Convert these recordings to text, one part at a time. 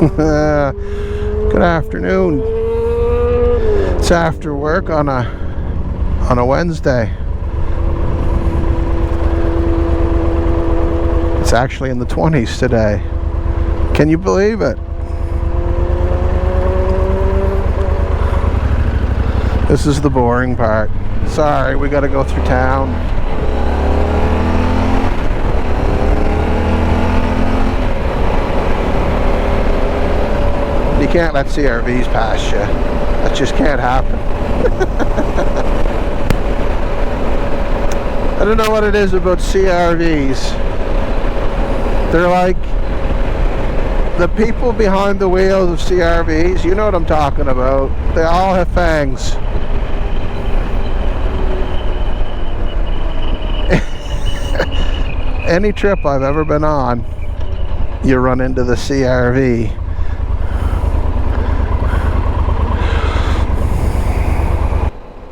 Good afternoon. It's after work on a Wednesday. It's actually in the 20s today. Can you believe it? This is the boring part. Sorry, we gotta go through town. You can't let CRVs pass you. That just can't happen. I don't know what it is about CRVs. They're like the people behind the wheels of CRVs. You know what I'm talking about. They all have fangs. Any trip I've ever been on, you run into the CRV.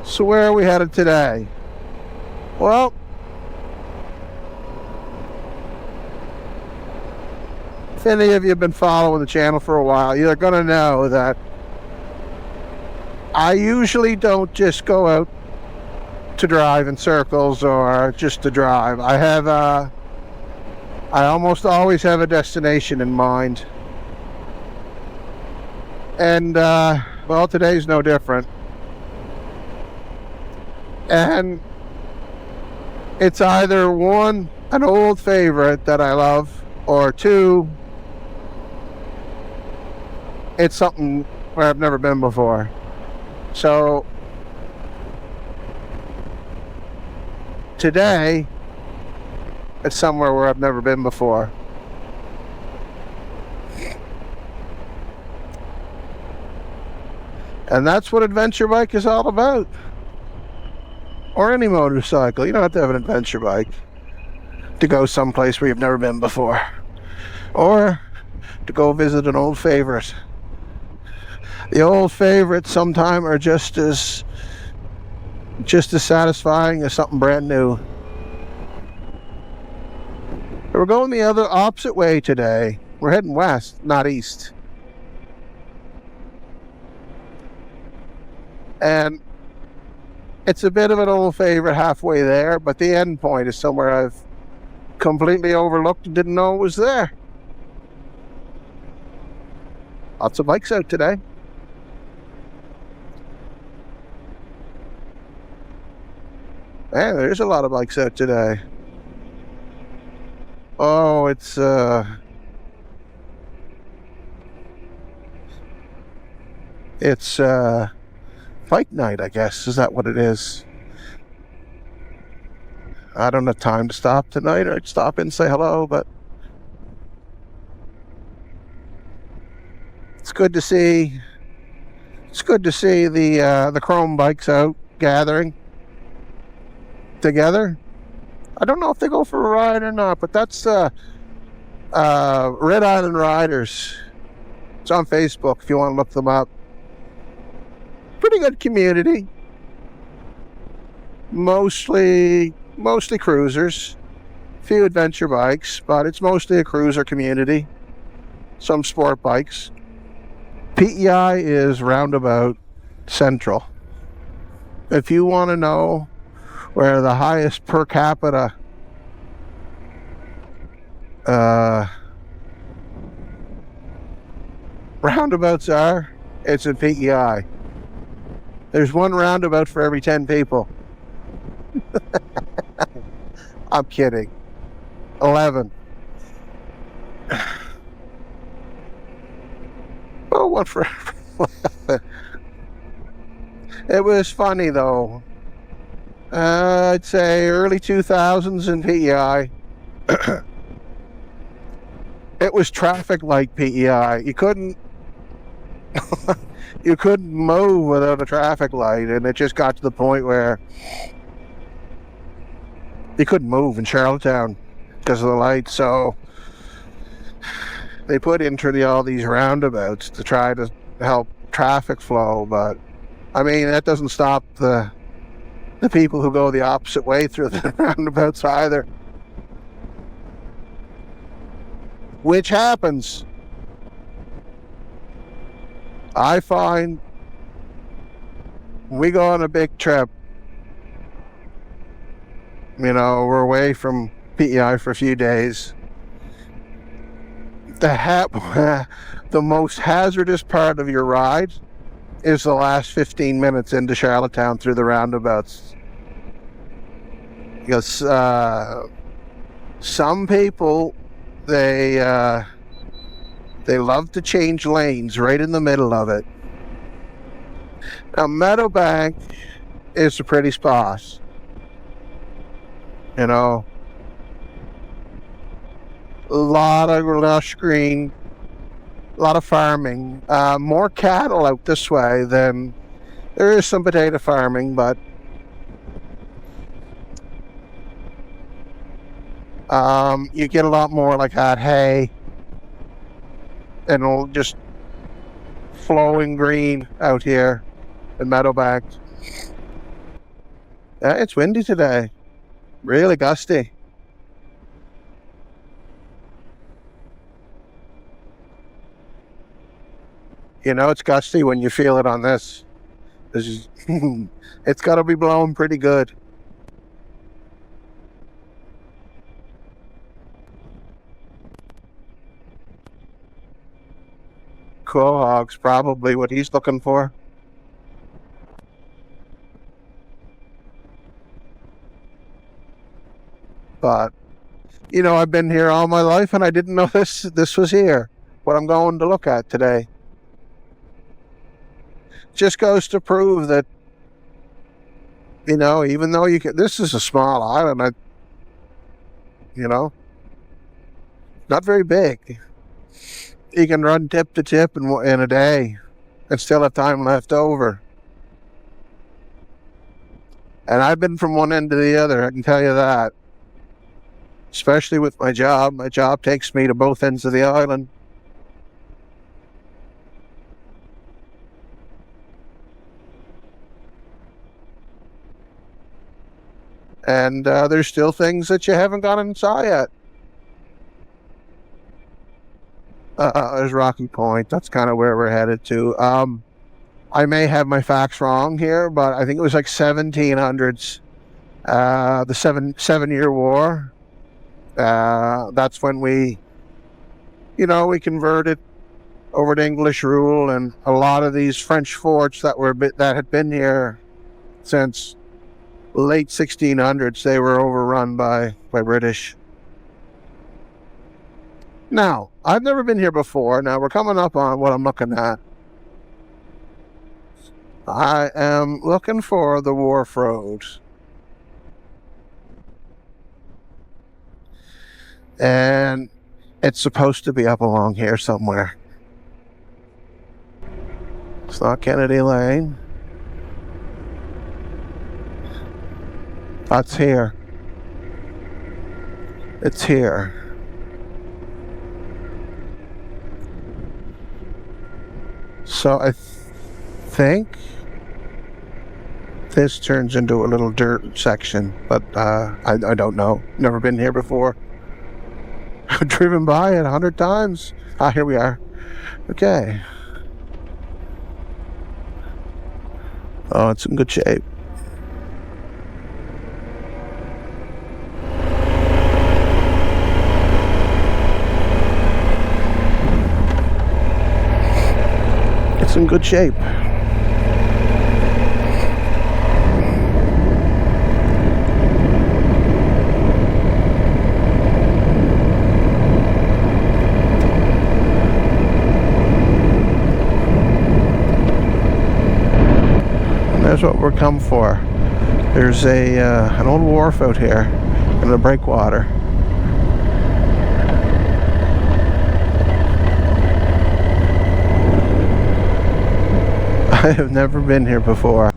So where are we headed today? Well, if any of you have been following the channel for a while, you're going to know that I usually don't just go out to drive in circles or just to drive. I almost always have a destination in mind. And, well, today's no different. And it's either one, an old favorite that I love, or two, it's something where I've never been before. So today, it's somewhere where I've never been before. And that's what adventure bike is all about. Or any motorcycle. You don't have to have an adventure bike to go someplace where you've never been before. Or to go visit an old favorite. The old favorites sometimes are just as satisfying as something brand new. We're going the other opposite way today. We're heading west, not east. And it's a bit of an old favorite halfway there, but the end point is somewhere I've completely overlooked and didn't know it was there. Lots of bikes out today. Man, there's a lot of bikes out today. Oh, it's bike night, I guess. Is that what it is? I don't have time to stop tonight. I'd stop in and say hello, but it's good to see. It's good to see the chrome bikes out gathering together. I don't know if they go for a ride or not, but that's Red Island Riders. It's on Facebook if you want to look them up. Pretty good community. Mostly cruisers. Few adventure bikes, but it's mostly a cruiser community. Some sport bikes. PEI is roundabout central. If you want to know where the highest per capita roundabouts are, it's in PEI. There's one roundabout for every 10 people. I'm kidding. 11. Oh, one for every 11. It was funny though. I'd say early 2000s in PEI. It was traffic like PEI. You couldn't move without a traffic light, and it just got to the point where you couldn't move in Charlottetown because of the lights. So they put in all these roundabouts to try to help traffic flow, but I mean that doesn't stop the people who go the opposite way through the roundabouts either. Which happens. I find we go on a big trip, we're away from PEI for a few days. The most hazardous part of your ride is the last 15 minutes into Charlottetown through the roundabouts. Because some people, they love to change lanes right in the middle of it. Now, Meadowbank is a pretty spot. A lot of lush green, a lot of farming. More cattle out this way than there is some potato farming, but you get a lot more like that hay and all just flowing green out here in Meadowbank. It's windy today, really gusty. It's gusty when you feel it on this. It's got to be blowing pretty good. Quahog's probably what he's looking for. But, I've been here all my life and I didn't know this was here, what I'm going to look at today. Just goes to prove that, even though this is a small island, not very big. You can run tip to tip in a day and still have time left over. And I've been from one end to the other, I can tell you that. Especially with my job. My job takes me to both ends of the island. And there's still things that you haven't gone and saw yet. There's Rocky Point. That's kind of where we're headed to. I may have my facts wrong here, but I think it was like 1700s. The seven-year war. That's when we converted over to English rule, and a lot of these French forts that had been here since late 1600s, they were overrun by British. Now, I've never been here before. Now, we're coming up on what I'm looking at. I am looking for the Wharf Road. And it's supposed to be up along here somewhere. It's not Kennedy Lane. That's here. It's here. So I think this turns into a little dirt section, but I don't know. Never been here before. I've driven by it 100 times. Here we are. Okay. Oh, it's in good shape. It's in good shape. That's what we're come for. There's an old wharf out here in the breakwater. I have never been here before.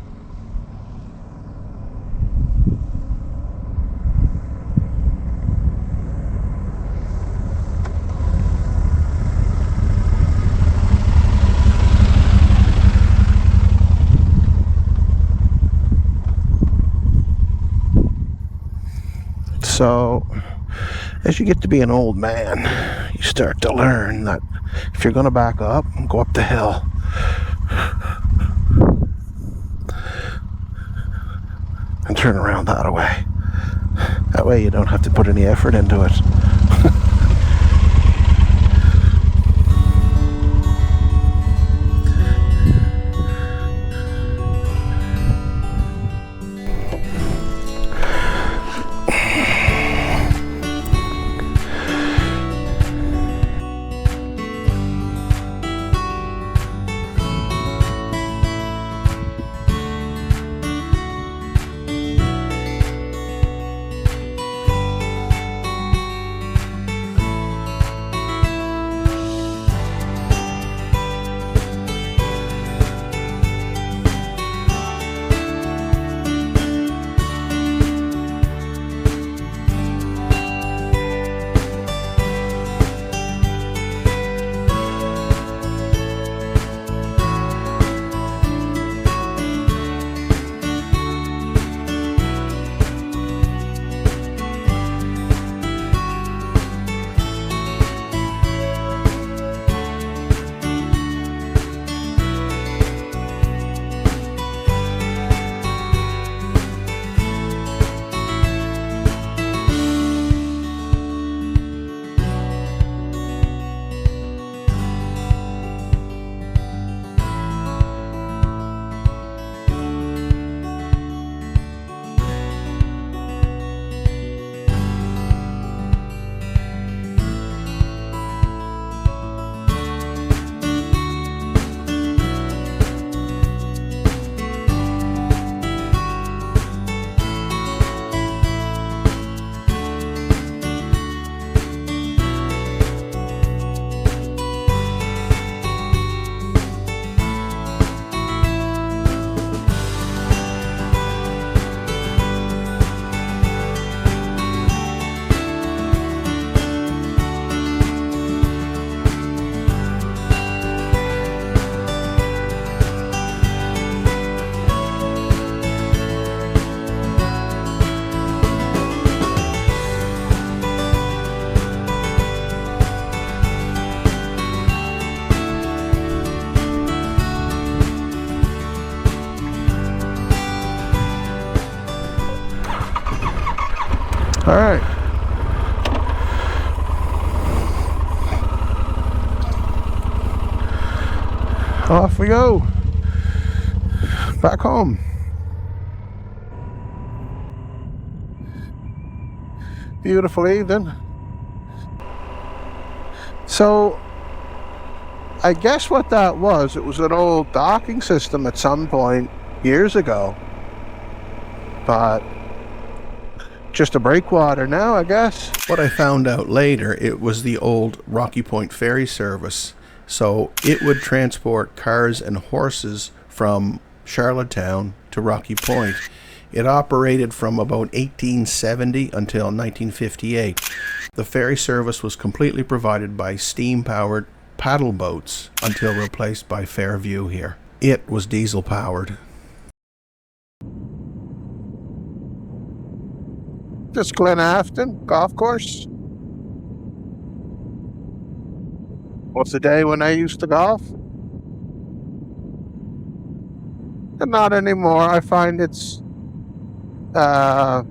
So, as you get to be an old man, you start to learn that if you're going to back up, go up the hill. turn around that way. That way you don't have to put any effort into it. All right. Off we go. Back home. Beautiful evening. So, I guess what that was, it was an old docking system at some point years ago. But just a breakwater now, I guess. What I found out later, it was the old Rocky Point ferry service. So it would transport cars and horses from Charlottetown to Rocky Point. It operated from about 1870 until 1958. The ferry service was completely provided by steam-powered paddle boats until replaced by Fairview here. It was diesel-powered. Just Glenafton Golf Course. What's the day when I used to golf? But not anymore. I find it's about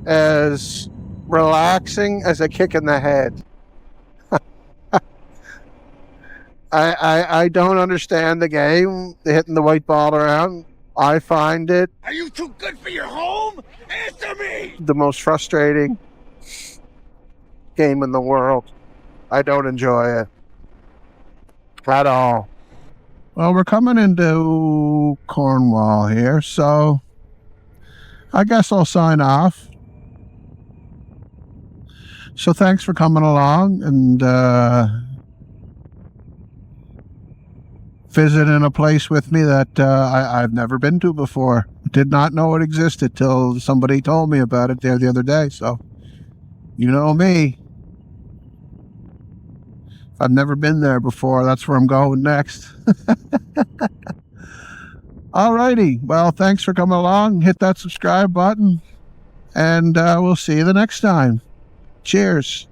as relaxing as a kick in the head. I don't understand the game, hitting the white ball around. I find it... Are you too good for your home? Answer me! ...the most frustrating game in the world. I don't enjoy it at all. Well, we're coming into Cornwall here, so I guess I'll sign off. So thanks for coming along and visiting a place with me that I've never been to before. Did not know it existed till somebody told me about it there the other day. So, you know me. I've never been there before. That's where I'm going next. Alrighty. Well, thanks for coming along. Hit that subscribe button. And we'll see you the next time. Cheers.